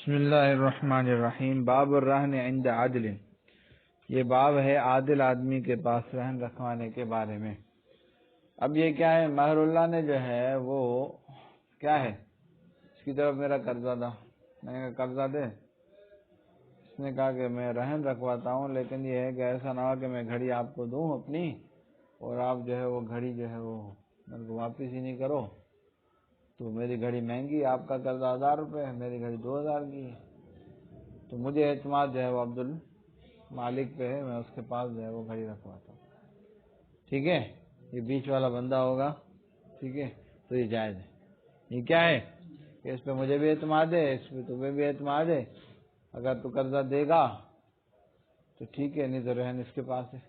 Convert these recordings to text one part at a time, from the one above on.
بسم اللہ الرحمن الرحیم۔ باب الرہن عند عدل، یہ باب ہے عادل آدمی کے پاس رہن رکھوانے کے بارے میں۔ اب یہ کیا ہے، مہر اللہ نے جو ہے وہ کیا ہے، اس کی طرف میرا قرضہ تھا، میں نے کہا قرضہ دے، اس نے کہا کہ میں رہن رکھواتا ہوں، لیکن یہ ہے کہ ایسا نہ ہو کہ میں گھڑی آپ کو دوں اپنی اور آپ جو ہے وہ گھڑی جو ہے وہ میرے کو واپس ہی نہیں کرو، تو میری گھڑی مہنگی، آپ کا قرضہ 1000 روپے ہے، میری گھڑی 2000 کی ہے، تو مجھے اعتماد جو ہے وہ عبد المالک پہ ہے، میں اس کے پاس جو ہے وہ گھڑی رکھواتا ہوں، ٹھیک ہے۔ یہ بیچ والا بندہ ہوگا، ٹھیک ہے، تو یہ جائز ہے۔ یہ کیا ہے کہ اس پہ مجھے بھی اعتماد ہے، اس پہ تمہیں بھی اعتماد ہے، اگر تو قرضہ دے گا تو ٹھیک ہے، نہیں تو رہن اس کے پاس ہے،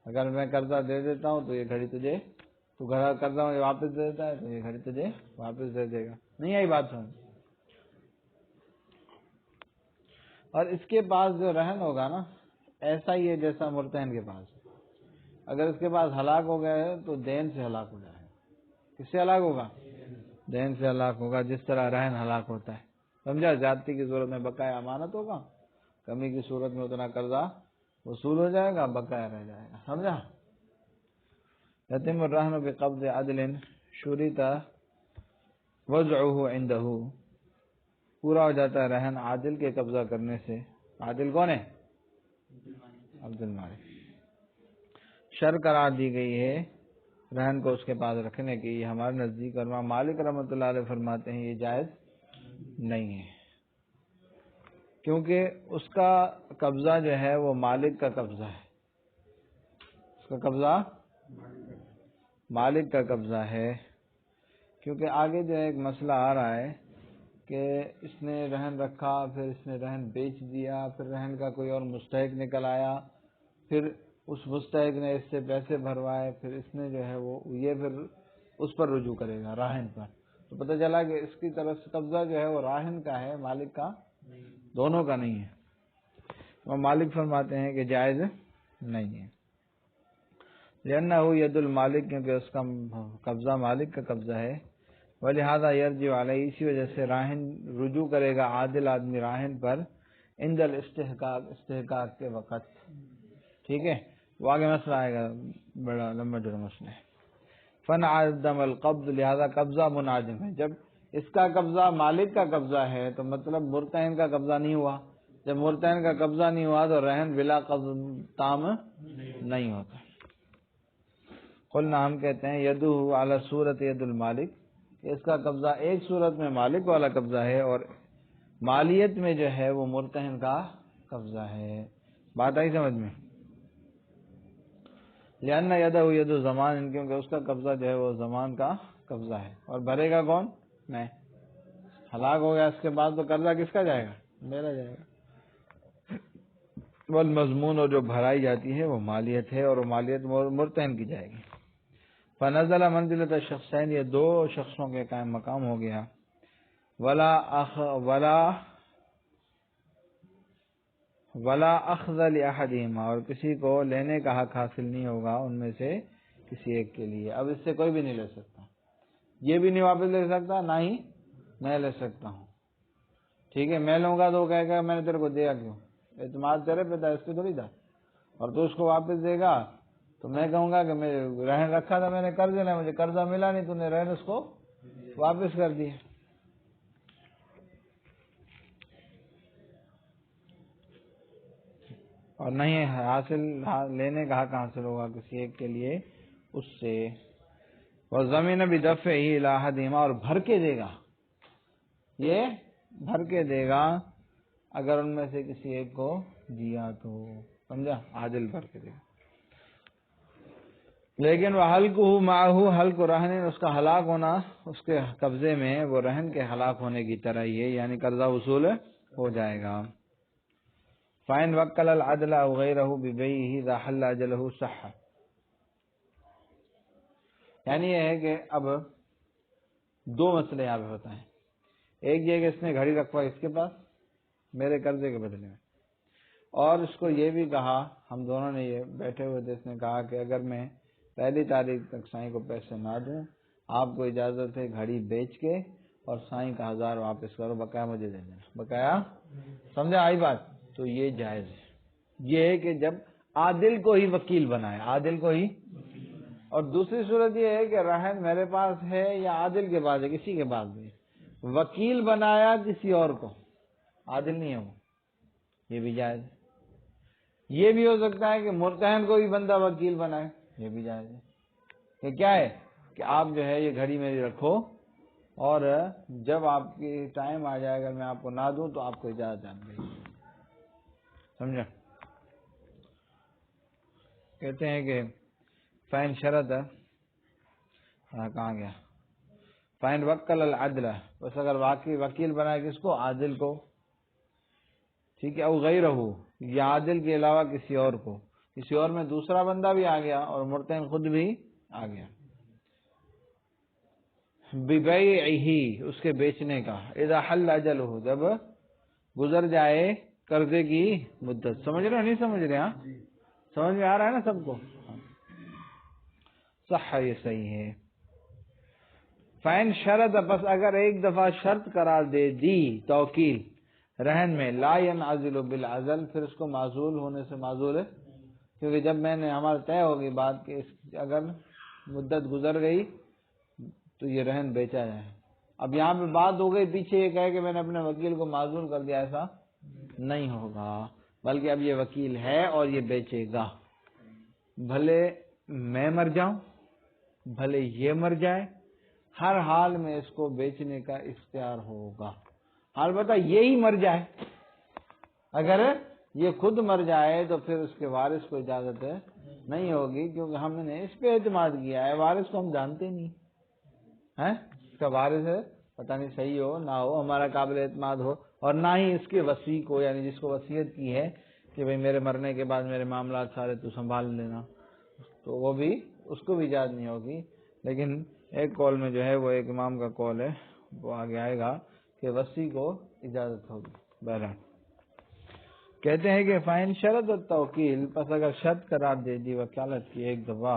اگر میں قرضہ دے دیتا ہوں تو یہ گھڑی تجھے، تو گھر قرضہ مجھے واپس دے دیتا ہے تو یہ گھڑی تجھے واپس دے دے گا۔ نہیں آئی بات سمجھ؟ اور اس کے پاس جو رہن ہوگا نا، ایسا ہی ہے جیسا مرتہن کے پاس ہے۔ اگر اس کے پاس ہلاک ہو گیا ہے تو دین سے ہلاک ہو جائے گا۔ کس سے ہلاک ہوگا؟ دین سے ہلاک ہوگا، جس طرح رہن ہلاک ہوتا ہے، سمجھا؟ زیادتی کی صورت میں بقایا امانت ہوگا، کمی کی صورت میں اتنا قرضہ وصول ہو جائے گا، بقایا رہ جائے گا، سمجھا؟ یتم الرہن بقبض عدل شرط وضعه عنده، پورا ہو جاتا ہے رہن عادل کے قبضہ کرنے سے۔ عادل کون ہے؟ عبد المالک۔ شرط قرار دی گئی ہے رہن کو اس کے پاس رکھنے کی، یہ ہمارے نزدیک اور امام مالک رحمۃ اللہ علیہ فرماتے ہیں یہ جائز نہیں ہے، کیونکہ اس کا قبضہ جو ہے وہ مالک کا قبضہ ہے، اس کا قبضہ مالک کا قبضہ ہے، کیونکہ آگے جو ہے ایک مسئلہ آ رہا ہے کہ اس نے رہن رکھا، پھر اس نے رہن بیچ دیا، پھر رہن کا کوئی اور مستحق نکل آیا، پھر اس مستحق نے اس سے پیسے بھروائے، پھر اس نے جو ہے وہ یہ پھر اس پر رجوع کرے گا، راہن پر، تو پتہ چلا کہ اس کی طرف سے قبضہ جو ہے وہ راہن کا ہے، مالک کا دونوں کا نہیں ہے۔ وہ مالک فرماتے ہیں کہ جائز نہیں ہے، لأنہ ید المالک، کیونکہ اس کا قبضہ مالک کا قبضہ ہے، ولہذا یرجع علیہ، اسی وجہ سے راہن رجوع کرے گا عادل آدمی راہن پر عند الاستحقاق، استحقاق کے وقت، ٹھیک ہے۔ وہ آگے مسئلہ آئے گا، بڑا لمبا جڑا مسئلہ ہے۔ فانعدم القبض، لہذا قبضہ منعدم ہے، جب اس کا قبضہ مالک کا قبضہ ہے تو مطلب مرتہن کا قبضہ نہیں ہوا، جب مرتہن کا قبضہ نہیں ہوا تو رہن بلا قبض تام نہیں ہوتا۔ قلنا، ہم کہتے ہیں یدہ علی صورت ید المالک، اس کا قبضہ ایک صورت میں مالک والا قبضہ ہے اور مالیت میں جو ہے وہ مرتہن کا قبضہ ہے۔ بات آئی سمجھ میں؟ لأن یدہ ید زمان، کیونکہ اس کا قبضہ جو ہے وہ زمان کا قبضہ ہے، اور بھرے گا کون؟ میں۔ ہلاک ہو گیا اس کے بعد تو قرضہ کس کا جائے گا؟ میرا جائے گا۔ والمضمون، اور جو بھرائی جاتی ہے وہ مالیت ہے، اور وہ مالیت مرتہن کی جائے گی۔ فنزل منزلۃ الشخصین، یہ دو شخصوں کے قائم مقام ہو گیا۔ ولا اخذ لاحدہما، اور کسی کو لینے کا حق حاصل نہیں ہوگا ان میں سے کسی ایک کے لیے۔ اب اس سے کوئی بھی نہیں لے سکتا، یہ بھی نہیں واپس لے سکتا، نہ ہی میں لے سکتا ہوں، ٹھیک ہے۔ میں لوں گا تو کہے گا میں نے تیرے کو دیا کیوں، اعتماد تیرے پہ تھا، اس پہ تھوڑی تھا، اور تو اس کو واپس دے گا تو میں کہوں گا کہ میں رہن رکھا تھا، میں نے قرض لینا، مجھے قرضہ ملا نہیں، تو نے رہن اس کو واپس کر دیا۔ اور نہیں حاصل لینے کا حق حاصل ہوگا کسی ایک کے لیے اس سے۔ اور زمین بدفعہ الی احدہما، اور بھر کے دے گا، یہ بھر کے دے گا اگر ان میں سے کسی ایک کو دیا تو، سمجھا؟ عادل بھر کے دے گا۔ لیکن وہ حلقہ معہ حلق رہن، اس کا ہلاک ہونا اس کے قبضے میں وہ رہن کے ہلاک ہونے کی طرح ہی ہے، یعنی قرضہ وصول ہو جائے گا۔ فَإِنْ وَكَّلَ الْعَدْلَ أَوْ غَيْرَهُ بِبَيْعِهِ إِذَا حَلَّ أَجَلُهُ صَحَّ، یعنی یہ ہے کہ اب دو مسئلے یہاں پہ ہوتا ہے، ایک یہ کہ اس نے گھڑی رکھوائی اس کے پاس میرے قرضے کے بدلے میں، اور اس کو یہ بھی کہا، ہم دونوں نے یہ بیٹھے ہوئے تھے، اس نے کہا کہ اگر میں پہلی تاریخ تک سائیں کو پیسے نہ دوں، آپ کو اجازت ہے گھڑی بیچ کے اور سائیں کا 1000 واپس کرو، بقایا مجھے دے دینا، بقایا سمجھا آئی بات؟ تو یہ جائز ہے، یہ ہے کہ جب عادل کو ہی وکیل بنائے، عادل کو ہی. اور دوسری صورت یہ ہے کہ رہن میرے پاس ہے یا عادل کے پاس ہے، کسی کے پاس بھی، وکیل بنایا کسی اور کو، عادل نہیں ہے وہ، یہ بھی جائز ہے. یہ بھی ہو سکتا ہے کہ مرتہن کو بھی بندہ وکیل بنائے، یہ بھی جائز ہے. کہ کیا ہے کہ آپ جو ہے یہ گھڑی میری رکھو، اور جب آپ کی ٹائم آ جائے اگر میں آپ کو نہ دوں تو آپ کو اجازت آ گئی. سمجھا؟ کہتے ہیں کہ فائن شرط ہے، کہاں گیا، فائن وکل العدل، بس اگر واقعی وکیل بنائے کس کو؟ عادل کو، ٹھیک ہے، او غیرہ، یا عادل کے علاوہ کسی اور کو، کسی اور میں دوسرا بندہ بھی آ گیا اور مرتہن خود بھی آ گیا. ببیعہ، اس کے بیچنے کا، اذا حل اجلہ، جب گزر جائے قرضے کی مدت. سمجھ رہے نہیں سمجھ رہے؟ ہاں سمجھ میں آ رہا ہے نا سب کو؟ صح، یہ صحیح ہے. فین شرط، بس اگر ایک دفعہ شرط قرار دے دی توکیل رہن میں، لا ينعزل بالعزل، پھر اس کو معزول ہونے سے معزول ہے، کیونکہ جب میں نے ہمارا طے ہوگی بات کہ اگر مدت گزر گئی تو یہ رہن بیچا جائے. اب یہاں پہ بات ہو گئی پیچھے یہ کہے کہ میں نے اپنے وکیل کو معزول کر دیا، ایسا نہیں ہوگا، بلکہ اب یہ وکیل ہے اور یہ بیچے گا. بھلے میں مر جاؤں، بھلے یہ مر جائے، ہر حال میں اس کو بیچنے کا اختیار ہوگا. البتہ یہی مر جائے، اگر یہ خود مر جائے تو پھر اس کے وارث کو اجازت نہیں ہوگی، کیونکہ ہم نے اس پہ اعتماد کیا ہے، وارث کو ہم جانتے نہیں ہیں، اس کا وارث ہے پتہ نہیں صحیح ہو نہ ہو، ہمارا قابل اعتماد ہو، اور نہ ہی اس کے وصی کو، یعنی جس کو وصیت کی ہے کہ بھئی میرے مرنے کے بعد میرے معاملات سارے تو سنبھال لینا، تو وہ بھی اس کو بھی اجازت نہیں ہوگی. لیکن ایک قول میں جو ہے وہ ایک امام کا قول ہے، وہ آگے آئے گا کہ وصی کو اجازت ہوگی. بہرحال کہتے ہیں کہ فائن شرط التوکیل، پس اگر شرط قرار دے دی وکالت کی ایک دفعہ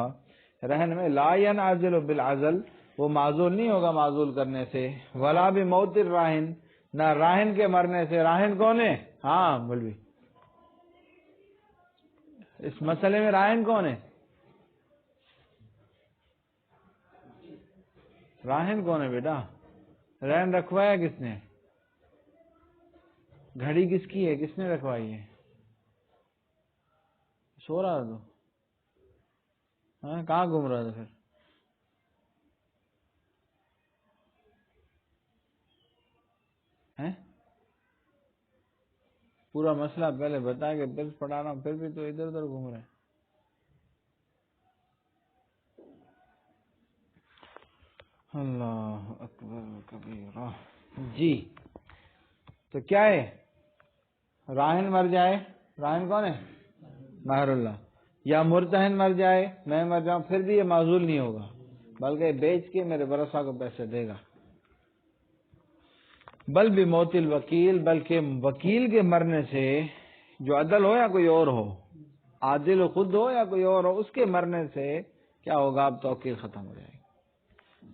رہن میں، لا ينعزل بالعزل، وہ معزول نہیں ہوگا معزول کرنے سے، ولا بموت الراہن، نہ راہن کے مرنے سے. راہن کون ہے؟ ہاں بولوی، اس مسئلے میں راہن کون ہے؟ راہن کون ہے بیٹا؟ رہن رکھوایا کس نے؟ گھڑی کس کی ہے؟ کس نے رکھوائی ہے؟ سو رہا تھا تو کہاں گھوم رہا تھا پھر؟ پورا مسئلہ پہلے بتا کے پھر پڑھا رہا ہوں، پھر بھی تو ادھر ادھر گھوم رہے ہیں. اللہ اکبر کبیرہ. جی تو کیا ہے؟ راہن مر جائے، راہن کون ہے؟ مہر اللہ. یا مرتہن مر جائے، میں مر جاؤں، پھر بھی یہ معزول نہیں ہوگا، بلکہ بیچ کے میرے ورثہ کو پیسے دے گا. بل بموت الوکیل، بلکہ وکیل کے مرنے سے، جو عدل ہو یا کوئی اور ہو، عادل خود ہو یا کوئی اور ہو، اس کے مرنے سے کیا ہوگا؟ اب توکیل ختم ہو جائے گی.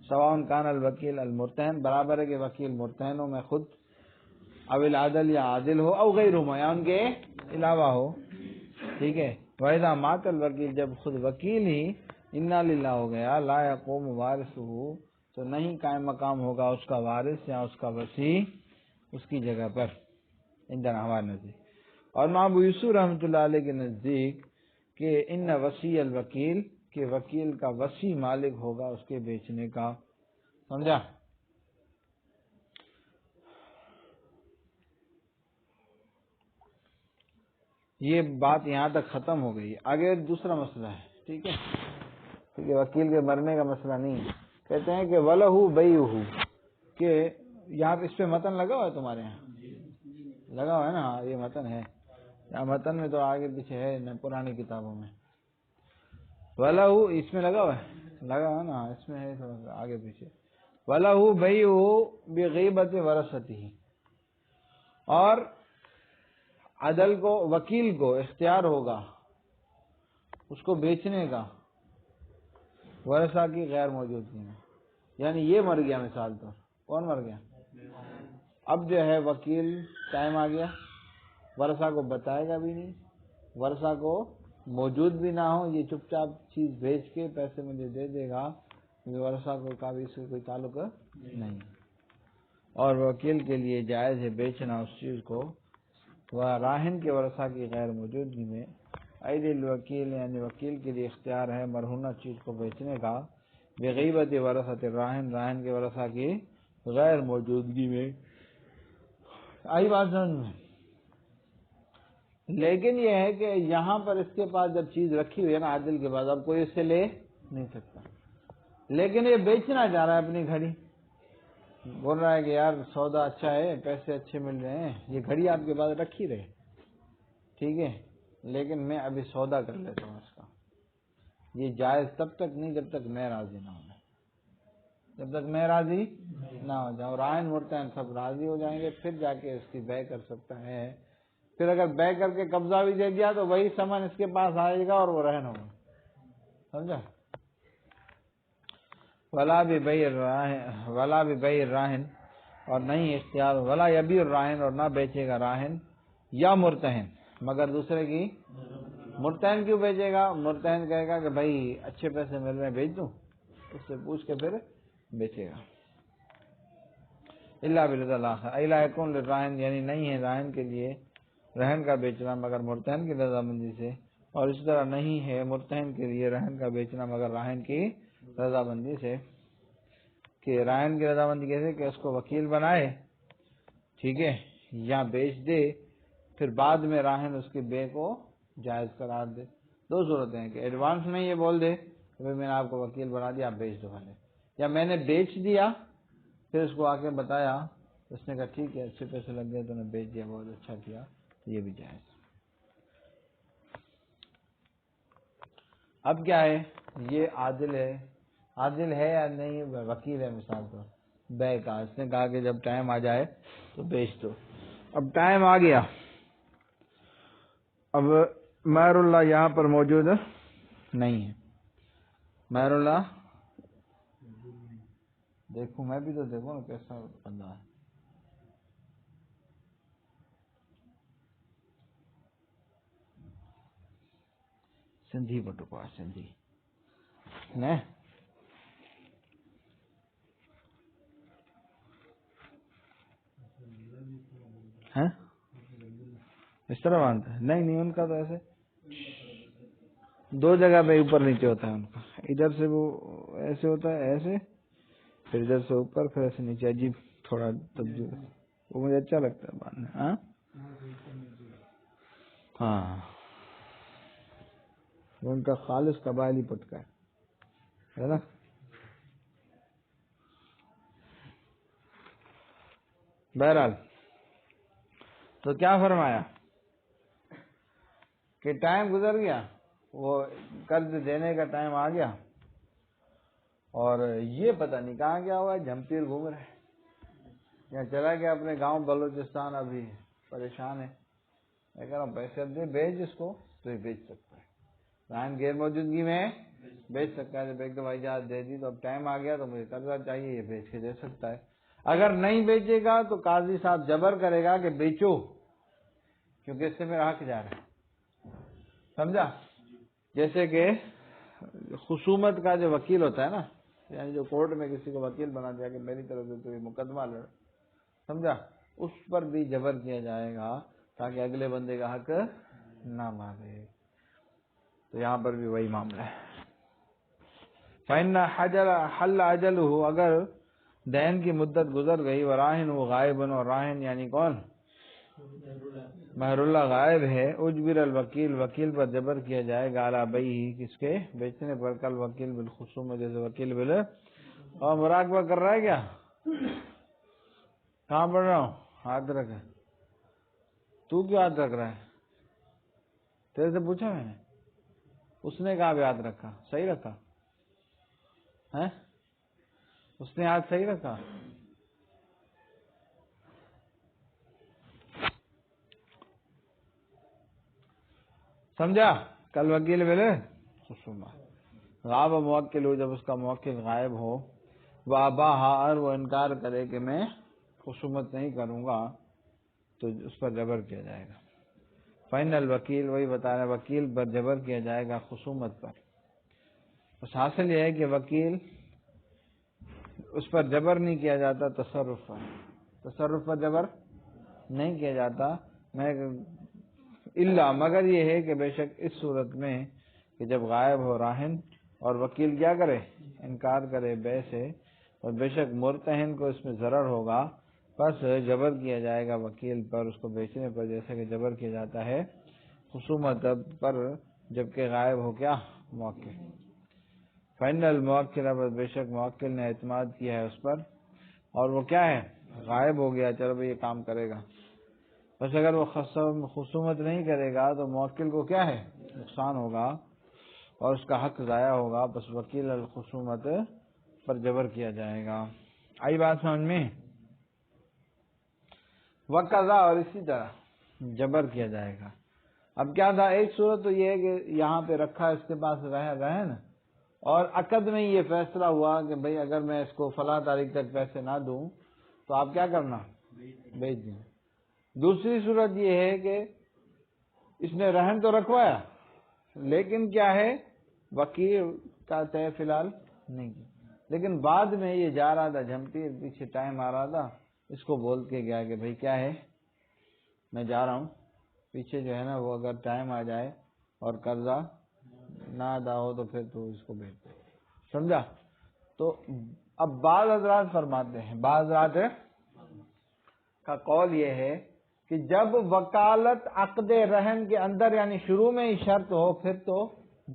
سواء کان الوکیل المرتہن، برابر ہے کہ وکیل مرتہن ہو، میں خود، او العدل، یا عادل ہو، او غیرہما، یا ان کے علاوہ ہو. ٹھیک ہے. وَإِذَا مَاتَ الْوَكِيلُ، جب خود وکیل ہی انا للہ ہو گیا، لا يقوم وارثہ، تو نہیں قائم مقام ہوگا اس کا وارث یا اس کا وصی اس کی جگہ پر، اندر ہمارے نزدیک. اور امام ابو یوسف رحمۃ اللہ علیہ کے نزدیک کہ ان وصی الوکیل، کہ وکیل کا وصی مالک ہوگا اس کے بیچنے کا. سمجھا؟ یہ بات یہاں تک ختم ہو گئی. آگے دوسرا مسئلہ ہے. ٹھیک ہے، ٹھیک ہے، وکیل کے مرنے کا مسئلہ نہیں ہے. کہتے ہیں کہ وَلَهُ بَيْعُهُ، کہ یہاں اس پہ متن لگا ہوا ہے تمہارے یہاں؟ لگا ہوا ہے نا؟ یہ متن ہے. یہاں متن میں تو آگے پیچھے ہے پرانی کتابوں میں. وَلَهُ اس میں لگا ہوا ہے، لگا ہوا ہے نا؟ اس میں ہے تھوڑا سا آگے پیچھے. وَلَهُ بَيْعُهُ بِغِيبَةِ وَرَثَتِهِ، اور عدل کو، وکیل کو اختیار ہوگا اس کو بیچنے کا ورثہ کی غیر موجودگی میں. یعنی یہ مر گیا، مثال طور، کون مر گیا؟ اب جو ہے وکیل ٹائم آ گیا، ورثہ کو بتائے گا بھی نہیں، ورثہ کو موجود بھی نہ ہو، یہ چپ چاپ چیز بھیج کے پیسے مجھے دے دے گا، ورثہ کو کا بھی اس سے کوئی تعلق نہیں، اور وکیل کے لیے جائز ہے بیچنا اس چیز کو راہن کے ورثہ کی غیر موجودگی میں۔ عید الوکیل یعنی وکیل کے لیے اختیار ہے مرہونہ چیز کو بیچنے کا بغیبت ورثت راہن، راہن کے ورثہ کی غیر موجودگی میں۔ آئی بات سمجھ میں؟ لیکن یہ ہے کہ یہاں پر اس کے پاس جب چیز رکھی ہوئی ہے نا عادل کے بعد، اب کوئی اس سے لے نہیں سکتا، لیکن یہ بیچنا چاہ رہا ہے اپنی گھڑی، بول رہا ہے کہ یار سودا اچھا ہے، پیسے اچھے مل رہے ہیں، یہ گھڑی آپ کے پاس رکھی رہے، ٹھیک ہے، لیکن میں ابھی سودا کر لیتا ہوں اس کا۔ یہ جائز تب تک نہیں جب تک میں راضی نہ ہوں، جب تک میں راضی نہ ہو جاؤں، رائن مرتین سب راضی ہو جائیں گے پھر جا کے اس کی بے کر سکتا ہے۔ پھر اگر بے کر کے قبضہ بھی دے دیا تو وہی سامان اس کے پاس آئے گا اور وہ رہن ہوگا، سمجھا؟ ولا بھی بئی الراہن، اور نہیں اختیار، ولا یبیع الراہن، اور نہ بیچے گا راہن یا مرتہن مگر دوسرے کی۔ مرتہن کیوں بیچے گا؟ مرتہن کہے گا کہ بھائی اچھے پیسے مل رہے ہیں بیچ دوں، اس سے پوچھ کے پھر بیچے گا۔ الا برضا الاخر، الا یکون للراہن، یعنی نہیں ہے راہن کے لیے رہن کا بیچنا مگر مرتہن کی رضامندی سے، اور اس طرح نہیں ہے مرتہن کے لیے رہن کا بیچنا مگر راہن کی رضامندی سے۔ کہ راہن کی رضامندی کیسے؟ کہ اس کو وکیل بنائے، ٹھیک ہے، یا بیچ دے، پھر بعد میں راہن اس کی بے کو جائز قرار دے۔ دو صورتیں ہیں کہ ایڈوانس میں یہ بول دے کہ میں نے آپ کو وکیل بنا دیا، آپ بیچ دو پہلے، یا میں نے بیچ دیا پھر اس کو آ کے بتایا، اس نے کہا ٹھیک ہے اچھے پیسے لگ گئے تو نے بیچ دیا، بہت اچھا کیا، یہ بھی جائز۔ اب کیا ہے؟ یہ عادل ہے یا نہیں؟ وکیل ہے مثال پر بے کا، اس نے کہا کہ جب ٹائم آ جائے تو بیچ دو۔ اب ٹائم آ گیا، اب مہر اللہ یہاں پر موجود نہیں ہے، مہر اللہ دیکھوں میں بھی تو دیکھوں نا کیسا بندہ ہے۔ سندھی بٹوا سندھی نے اس طرح باندھتا ہے؟ نہیں ان کا تو ایسے دو جگہ پہ اوپر نیچے ہوتا ہے ان کا، ادھر سے وہ ایسے ہوتا ہے ایسے، پھر ادھر سے اوپر، پھر ایسے نیچے، عجیب تھوڑا تبدیل، وہ مجھے اچھا لگتا ہے باندھنا۔ ہاں ان کا خالص قبائلی پٹکا ہے نا۔ بہرحال تو کیا فرمایا کہ ٹائم گزر گیا، وہ قرض دینے کا ٹائم آ گیا، اور یہ پتہ نہیں کہاں گیا ہوا ہے، جھمپیر گھوم رہے، یا چلا گیا اپنے گاؤں بلوچستان، ابھی پریشان ہے۔ میں کہہ رہا ہوں پیسے اب دے، بیچ اس کو، تو یہ بیچ سکتا ہے، رائن غیر موجودگی میں بیچ سکتا ہے۔ جب ایک دفعہ اجازت دے دی تو اب ٹائم آ گیا تو مجھے قرضہ چاہیے، یہ بیچ کے دے سکتا ہے۔ اگر نہیں بیچے گا تو قاضی صاحب جبر کرے گا کہ بیچو، کیونکہ اس سے میرا حق جا رہا ہے، سمجھا؟ جیسے کہ خصومت کا جو وکیل ہوتا ہے نا، یعنی جو کورٹ میں کسی کو وکیل بنا دیا کہ میری طرف سے تو یہ مقدمہ لڑ، سمجھا، اس پر بھی جبر کیا جائے گا تاکہ اگلے بندے کا حق نہ مارے۔ تو یہاں پر بھی وہی معاملہ ہے۔ فَإِنَّ حَلَّ أَجَلُهُ، اگر دین کی مدت گزر گئی، وراہن وہ غائب، اور راہن یعنی کون؟ مہر اللہ غائب ہے، اجبر الوکیل، وکیل پر جبر کیا جائے گا، علی بیعہ، کس کے بیچنے پر، کل وکیل بالخصومہ، جیسے وکیل بل، اور مراقبہ کر رہا ہے کیا؟ کہاں پڑھ رہا ہوں؟ ہاتھ رکھا، تو کیوں ہاتھ رکھ رہا ہے؟ تیرے سے پوچھا میں نے، اس نے کہا بھی ہاتھ رکھا، صحیح رکھا ہے؟ اس نے ہاتھ صحیح رکھا؟ سمجھا؟ کل وکیل بلے خصومہ، غاب موکل ہو، جب اس کا موکل غائب ہو، وہ اباہا، اور وہ انکار کرے کہ میں خصومت نہیں کروں گا تو اس پر جبر کیا جائے گا. فائنل وکیل وہی بتا رہے وکیل پر جبر کیا جائے گا خصومت پر. بس حاصل یہ ہے کہ وکیل اس پر جبر نہیں کیا جاتا تصرف پر جبر نہیں کیا جاتا مگر یہ ہے کہ بے شک اس صورت میں کہ جب غائب ہو راہن اور وکیل کیا کرے انکار کرے بے سے اور بے شک مرتہن کو اس میں ضرر ہوگا بس جبر کیا جائے گا وکیل پر اس کو بیچنے پر جیسے کہ جبر کیا جاتا ہے خصومت پر جبکہ غائب ہو کیا موکل. فائنل موکل بے شک موکل نے اعتماد کیا ہے اس پر اور وہ کیا ہے غائب ہو گیا چلو بھائی یہ کام کرے گا. بس اگر وہ خصومت نہیں کرے گا تو موکل کو کیا ہے نقصان ہوگا اور اس کا حق ضائع ہوگا. بس وکیل الخصومت پر جبر کیا جائے گا. آئی بات سمجھ میں؟ وقضا اور اسی طرح جبر کیا جائے گا. اب کیا تھا ایک صورت تو یہ ہے کہ یہاں پہ رکھا اس کے پاس رہن اور عقد میں یہ فیصلہ ہوا کہ بھئی اگر میں اس کو فلاں تاریخ تک پیسے نہ دوں تو آپ کیا کرنا بیچ دیں. دوسری صورت یہ ہے کہ اس نے رہن تو رکھوایا لیکن کیا ہے وکیل کا طے فی الحال نہیں کیا لیکن بعد میں یہ جا رہا تھا جھمٹی پیچھے ٹائم آ رہا تھا اس کو بول کے گیا کہ بھئی کیا ہے میں جا رہا ہوں پیچھے جو ہے نا وہ اگر ٹائم آ جائے اور قرضہ نہ ادا ہو تو پھر تو اس کو بیچ دے. سمجھا؟ تو اب بعض حضرات فرماتے ہیں بعض حضرات کا قول یہ ہے کہ جب وکالت عقد رہن کے اندر یعنی شروع میں ہی شرط ہو پھر تو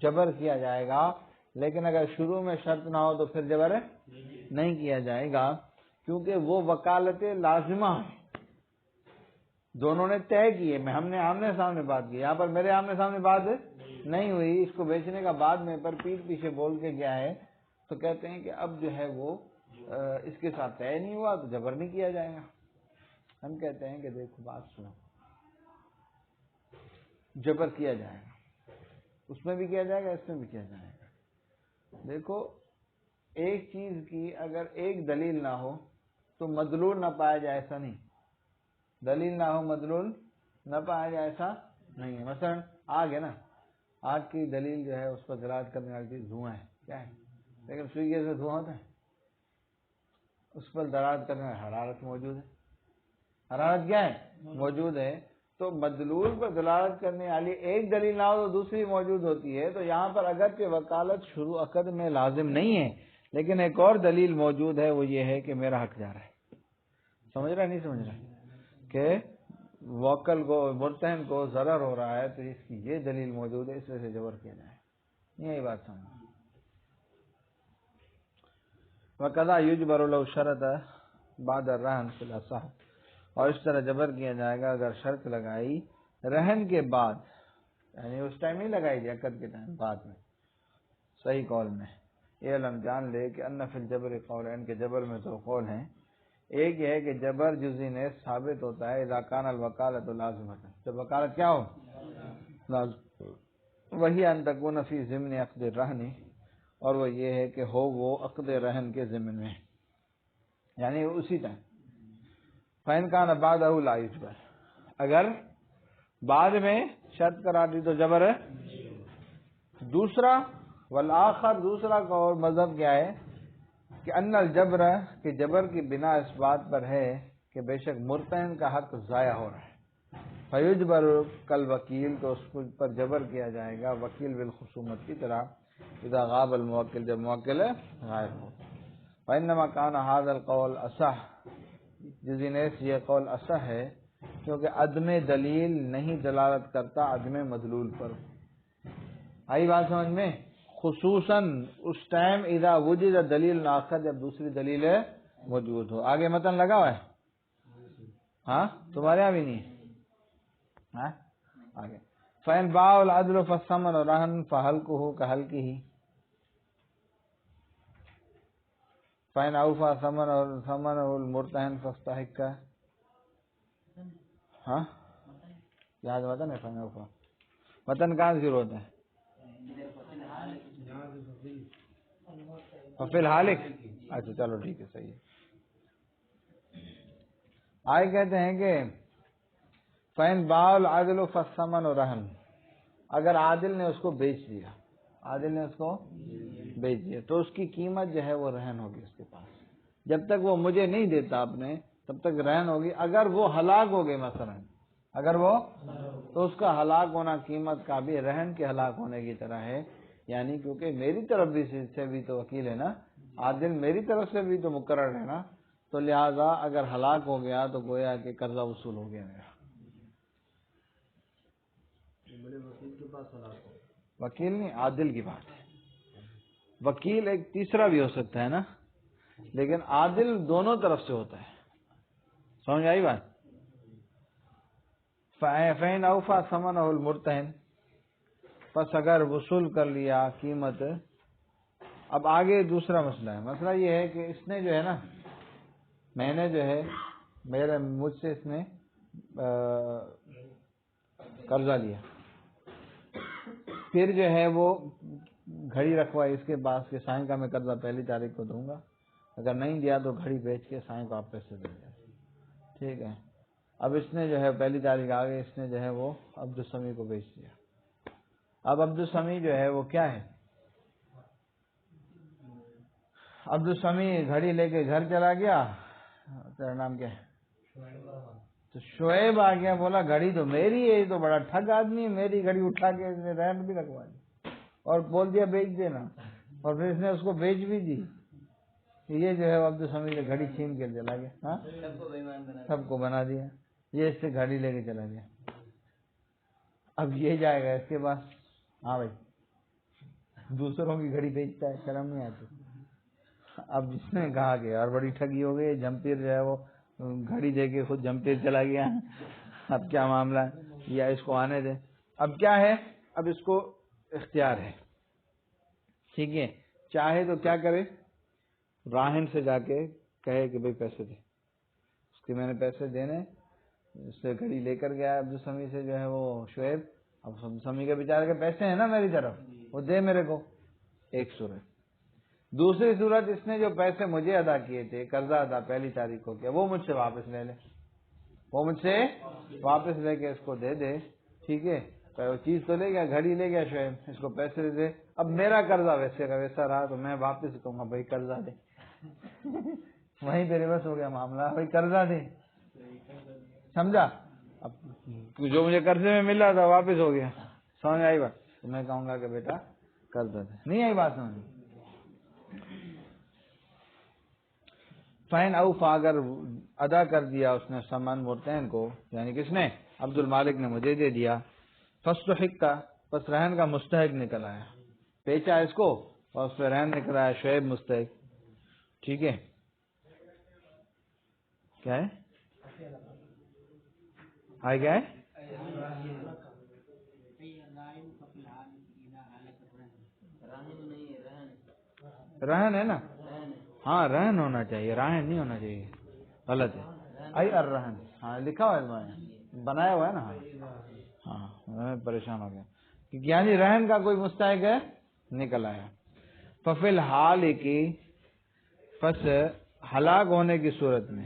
جبر کیا جائے گا لیکن اگر شروع میں شرط نہ ہو تو پھر جبر نہیں کیا جائے گا کیونکہ وہ وکالت لازمہ ہیں دونوں نے طے کیے. ہم نے آمنے سامنے بات کی یہاں پر میرے آمنے سامنے بات نہیں ہوئی اس کو بیچنے کا بعد میں پر پیٹ پیچھے بول کے گیا ہے تو کہتے ہیں کہ اب جو ہے وہ اس کے ساتھ طے نہیں ہوا تو جبر نہیں کیا جائے گا. ہم کہتے ہیں کہ دیکھو بات سنو جبر کیا جائے گا اس میں بھی کیا جائے گا اس میں بھی کیا جائے گا. دیکھو ایک چیز کی اگر ایک دلیل نہ ہو تو مدلول نہ پایا جائے ایسا نہیں. دلیل نہ ہو مدلول نہ پایا جائے ایسا نہیں ہے. مثلا آگ ہے نا آگ کی دلیل جو ہے اس پر دلالت کرنے والی چیز دھواں ہے کیا ہے لیکن سوئی سے دھواں ہوتا ہے اس پر دلالت کرنے والی حرارت موجود ہے. حرارت کیا ہے موجود ہے تو مدلول پر دلالت کرنے والی ایک دلیل نہ ہو تو دوسری موجود ہوتی ہے. تو یہاں پر اگرچہ وکالت شروع عقد میں لازم نہیں ہے لیکن ایک اور دلیل موجود ہے وہ یہ ہے کہ میرا حق جا رہا ہے. سمجھ رہا ہے نہیں سمجھ رہا کہ وکل کو مرتہن کو ضرر ہو رہا ہے تو اس کی یہ دلیل موجود ہے اس وجہ سے جبر کیا جائے. یہی بات سمجھ. وقضا یجبر لو شرط بعد الرہن فی الاصح اور اس طرح جبر کیا جائے گا اگر شرط لگائی رہن کے بعد یعنی اس ٹائم نہیں لگائی تھی عقد کے ٹائم بعد میں صحیح قول میں. یہ علم جان لے کہ ان فی الجبر قولین کے جبر میں تو قول ہیں. ایک یہ ہے کہ جبر جزئی نے ثابت ہوتا ہے اذا کان الوکالۃ لازمۃ جب وکالت کیا ہو لازم وہی ان تکون فی ضمن عقد الرہن اور وہ یہ ہے کہ ہو وہ عقد رہن کے ضمن میں یعنی اسی ٹائم. فإن کان بعدہ لا یجبر اگر بعد میں شرط قرار دی تو جبر ہے. دوسرا والآخر دوسرا کا اور مذہب کیا ہے کہ ان الجبر کہ جبر کی بنا اس بات پر ہے کہ بے شک مرتہن کا حق ضائع ہو رہا ہے. فیجبر کل وکیل تو اس پر جبر کیا جائے گا وکیل بالخصومت کی طرح اذا غاب الموکل جب موکل غائب ہو. فإنما كان هذا القول اصح جزینیس یہ قول اصح ہے کیونکہ عدم دلیل نہیں دلالت کرتا عدم مدلول پر. آئی بات سمجھ میں؟ خصوصاً اس ٹائم اذا وجد دلیل آخر جب دوسری دلیل موجود ہو. آگے متن لگا ہوا ہے ہاں تمہارے یہاں بھی نہیں ہے آگے. فإن باع العدل فالثمن رهن فحلقه كحلقه فإن اوفى ثمنه المرتهن فاستحق ہاں یاد متن ہے. فإن اوفى متن کہاں سے شروع ہوتا ہے فی الحالک. اچھا چلو ٹھیک ہے صحیح ہے. آگے کہتے ہیں کہ فَإِنْ بَاعَ الْعَادِلُ فَالثَّمَنُ رَهْنٌ، اگر عادل نے اس کو بیچ دیا، عادل نے اس کو بیچ دیا تو اس کی قیمت جو ہے وہ رہن ہوگی اس کے پاس، جب تک وہ مجھے نہیں دیتا آپ نے تب تک رہن ہوگی۔ اگر وہ ہلاک ہو گئے مثلا، اگر وہ، تو اس کا ہلاک ہونا قیمت کا بھی رہن کے ہلاک ہونے کی طرح ہے، یعنی کیونکہ میری طرف بھی سے بھی تو وکیل ہے نا، عادل میری طرف سے بھی تو مقرر ہے نا، تو لہذا اگر ہلاک ہو گیا تو گویا کہ قرضہ وصول ہو گیا میرا۔ وکیل نہیں، عادل کی بات ہے۔ وکیل ایک تیسرا بھی ہو سکتا ہے نا، لیکن عادل دونوں طرف سے ہوتا ہے، سمجھ آئی بات؟ فَإِنْ أَوْفَى ثَمَنَهُ الْمُرْتَهِنُ، پس اگر وصول کر لیا قیمت۔ اب آگے دوسرا مسئلہ ہے، مسئلہ یہ ہے کہ اس نے جو ہے نا، میں نے جو ہے مجھ سے اس نے قرضہ لیا، پھر جو ہے وہ گھڑی رکھوائی اس کے پاس کہ سائیں کا میں قرضہ پہلی تاریخ کو دوں گا، اگر نہیں دیا تو گھڑی بیچ کے سائیں کو آپ پیسے دیں گے، ٹھیک ہے۔ اب اس نے جو ہے پہلی تاریخ آ گئی، اس نے جو ہے وہ عبدالسمیع کو بیچ دیا۔ اب عبدالسمیع جو ہے وہ کیا ہے؟ عبدالسمیع گھڑی لے کے گھر چلا گیا، تیرا نام کیا ہے؟ تو شعیب آ گیا، بولا گھڑی تو میری ہے، یہ تو بڑا ٹھگ آدمی ہے، میری گھڑی اٹھا کے اس نے رہن بھی رکھوا دی اور بول دیا بیچ دینا، اور پھر اس نے اس کو بیچ بھی دی۔ یہ جو ہے عبدالسمیع سے گھڑی چھین کے چلا گیا، ہاں سب کو بنا دیا، یہ اس سے گھڑی لے کے چلا گیا۔ اب یہ جائے گا اس کے پاس، ہاں بھائی دوسروں کی گھڑی بیچتا ہے، شرم نہیں آتی۔ اب جس نے کہا کہ یار بڑی ٹھگی ہو گئی، جمپیر جو ہے وہ گھڑی دے کے خود جمپیر چلا گیا، اب کیا معاملہ ہے، یا اس کو آنے دے۔ اب کیا ہے، اب اس کو اختیار ہے، ٹھیک ہے، چاہے تو کیا کرے، راہن سے جا کے کہے کہ بھائی پیسے دے، اس کے میں نے پیسے دینے، اس سے گھڑی لے کر گیا عبدالسمیع سے جو ہے وہ شعیب، اب عبدالسمیع کے بیچارے کے پیسے ہیں نا میری طرف، وہ دے میرے کو، ایک صورت۔ دوسری صورت، اس نے جو پیسے مجھے ادا کیے تھے، قرضہ ادا پہلی تاریخ کو کیا، وہ مجھ سے واپس لے لے، وہ مجھ سے واپس لے کے اس کو دے دے، ٹھیک ہے، وہ چیز تو لے گیا، گھڑی لے گیا شعیب، اس کو پیسے دے دے، اب میرا قرضہ ویسے کا ویسا رہا تو میں واپس کہوں گا بھائی قرضہ دے، وہیں پہ ریورس ہو گیا معاملہ، بھائی قرضہ دے، سمجھا؟ اب جو مجھے قرضے میں مل رہا تھا واپس ہو گیا، سمجھ آئی بات؟ تو میں کہوں گا کہ بیٹا قرضہ دے، نہیں آئی بات سمجھ؟ فَإِنْ أَوْفَى، اگر ادا کر دیا اس نے سامان مرتین کو، یعنی کس نے؟ عبد المالک نے مجھے دے دیا، فَاسْتُحِقَّ، پس رہن کا مستحق نکل آیا، بیچا اس کو اور اس پہ رہن نکل آیا شعیب مستحق، ٹھیک ہے، کیا ہے آئے کیا ہے؟ رہن ہے نا، ہاں رہن ہونا چاہیے، راہن نہیں ہونا چاہیے، غلط ہے، آئی الرہن، ہاں لکھا ہوا ہے، بنایا ہوا ہے نا، ہاں میں پریشان ہو گیا، یعنی رہن کا کوئی مستحق ہے نکل آیا۔ ففی الحال کی، پس ہلاک ہونے کی صورت میں،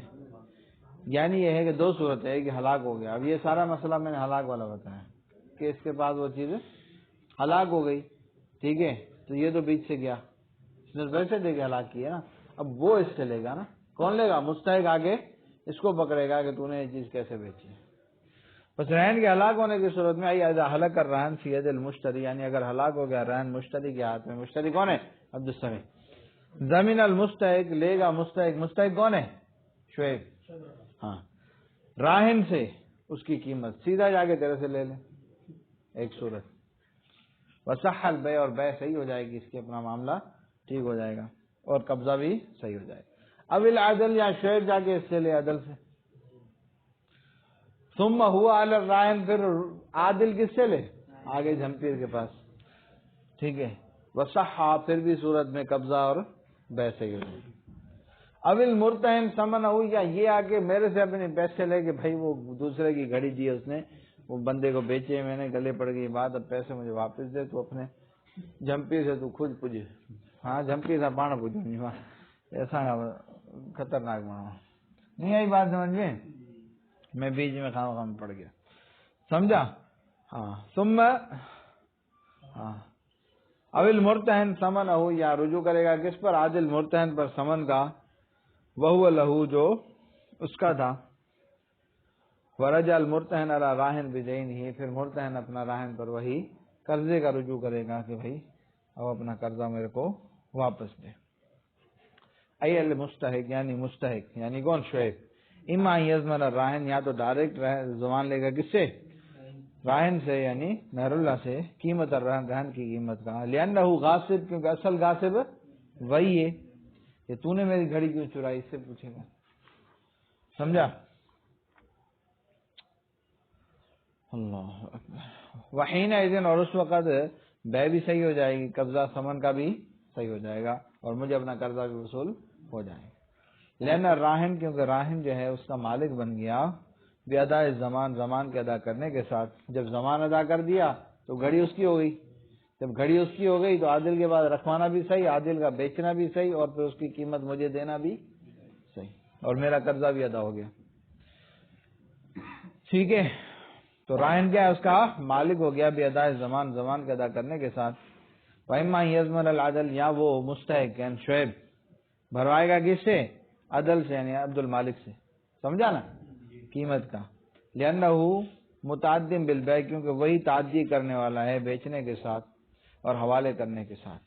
یعنی یہ ہے کہ دو صورت ہے کہ ہلاک ہو گیا، اب یہ سارا مسئلہ میں نے ہلاک والا بتایا کہ اس کے بعد وہ چیز ہلاک ہو گئی، ٹھیک ہے، تو یہ تو بیچ سے گیا، اس نے پیسے دے کے ہلاک کیا نا، اب وہ اس سے لے گا نا، کون لے گا؟ مستحق آگے اس کو پکڑے گا کہ تو نے یہ چیز کیسے بیچی ہے۔ بس رہن کے ہلاک ہونے کی صورت میں آئی اذا ہلک الرہن فی ید المشتری، یعنی اگر ہلاک ہو گیا رہن مشتری کے ہاتھ میں، مشتری کون ہے؟ عبدالسمیع، زمین المستحق، لے گا مستحق، مستحق کون ہے؟ شعیب، ہاں، راہن سے اس کی قیمت سیدھا جا کے تیرے سے لے لے، ایک صورت، وصح البیع، اور بیع صحیح ہو جائے گی، اس کے اپنا معاملہ ٹھیک ہو جائے گا اور قبضہ بھی صحیح ہو جائے گا۔ اب العدل، یا شعیب جا کے اس سے لے عدل سے، ثم ہوا علی الراہن، پھر عادل کس سے لے؟ آگے جھمپیر کے پاس، ٹھیک ہے، وصحہ، پھر بھی صورت میں قبضہ اور بیع صحیح ہو جائے گی۔ اب المرتہن ثمنہ، یا یہ آ کے میرے سے اپنے پیسے لے کے، بھائی وہ دوسرے کی گھڑی دی اس نے، وہ بندے کو بیچے، میں نے گلے پڑ گئی بات، اب پیسے مجھے واپس دے، تو اپنے جھمپیر سے تو خود پوجے، ہاں جھمپیر سے پانا پوجو نہیں، ایسا خطرناک بنا، نہیں آئی بات سمجھ میں؟ میں بیچ میں خواہ میں پڑ گیا، سمجھا؟ ہاں ثم ہاں اول مرتہن ثمن ہو، یا رجوع کرے گا کس پر؟ عادل مرتہن پر ثمن کا، وہ لہو جو اس کا تھا، ورجع المرتہن علی راہن بدین ہی، پھر مرتہن اپنا راہن پر وہی قرضے کا رجوع کرے گا کہ بھائی اب اپنا قرضہ میرے کو واپس دے۔ ای المستحق یعنی مستحق یعنی کون؟ شعیب۔ اما یضمن الراہن، یا تو ڈائریکٹ ضمان لے گا کس سے؟ راہن سے یعنی مہر اللہ سے، قیمت الرہن، رہن کی قیمت کا، لأنہ غاصب کیونکہ اصل غاصب وہی ہے، کہ تو نے میری گھڑی کیوں چرائی، اس سے پوچھے گا، سمجھا؟ اللہ اکبر۔ وحین اذن، اور اس وقت بے بھی صحیح ہو جائے گی، قبضہ ثمن کا بھی صحیح ہو جائے گا، اور مجھے اپنا قرضہ بھی وصول ہو جائے گا۔ لینا راہن، کیونکہ راہن جو ہے اس کا مالک بن گیا بے ادا زمان، زمان کے ادا کرنے کے ساتھ، جب زمان ادا کر دیا تو گھڑی اس کی ہو گئی، جب گھڑی اس کی ہو گئی تو عادل کے بعد رکھوانا بھی صحیح، عادل کا بیچنا بھی صحیح، اور پھر اس کی قیمت مجھے دینا بھی صحیح، اور میرا قرضہ بھی ادا ہو گیا، ٹھیک ہے؟ تو راہن کیا ہے؟ اس کا مالک ہو گیا بے ادا زمان، زمان کے ادا کرنے کے ساتھ۔ وَإِمَّا يَضْمَنَ الْعَدْلَ، یا وہ مستحق یعنی شعیب بھروائے گا کس سے؟ عدل سے یعنی عبد المالک سے، سمجھا نا، قیمت کا، لأنه متعدم بالبیع، کیونکہ وہی تعدی کرنے والا ہے بیچنے کے ساتھ اور حوالے کرنے کے ساتھ،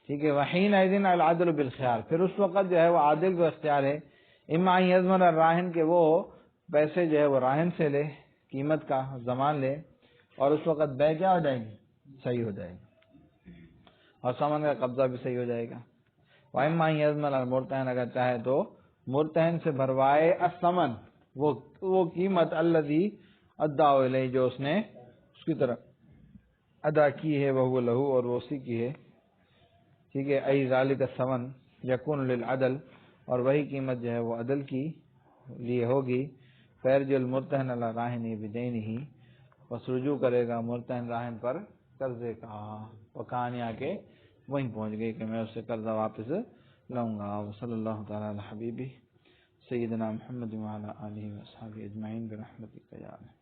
ٹھیک ہے؟ وحینئذ العدل بالخیار، پھر اس وقت جو ہے وہ عادل کو اختیار ہے، اما ان یضمن الراہن، کہ وہ پیسے جو ہے وہ راہن سے لے، قیمت کا زمان لے، اور اس وقت بیع کیا ہو جائے گی؟ صحیح ہو جائے گی، اور ثمن کا قبضہ بھی صحیح ہو جائے گا۔ وَإِمَّا أَن يَضْمَنَ الْمُرْتَهِنَ، اگر چاہے تو مرتہن سے بھروائے الثمن، وہ قیمت الذی ادعا الیہ، جو اس نے اس کی طرف ادا کی ہے، وہ لہو، اور وہ اسی کی ہے، ٹھیک ہے؟ ای ذالک الثمن یکون للعدل، اور وہی قیمت جو ہے وہ عدل کی لیے ہوگی، فیرجع المرتہن علی راہن بدینہ، بس رجوع کرے گا مرتہن راہن پر قرضے کا، وہ کہانی آ کے وہیں پہنچ گئی کہ میں اس سے قرضہ واپس لاؤں گا۔ وصلی اللہ تعالی علی حبیبہ سیدنا محمد وعلی آلہ وصحبہ اجمعین برحمتک یا ارحم۔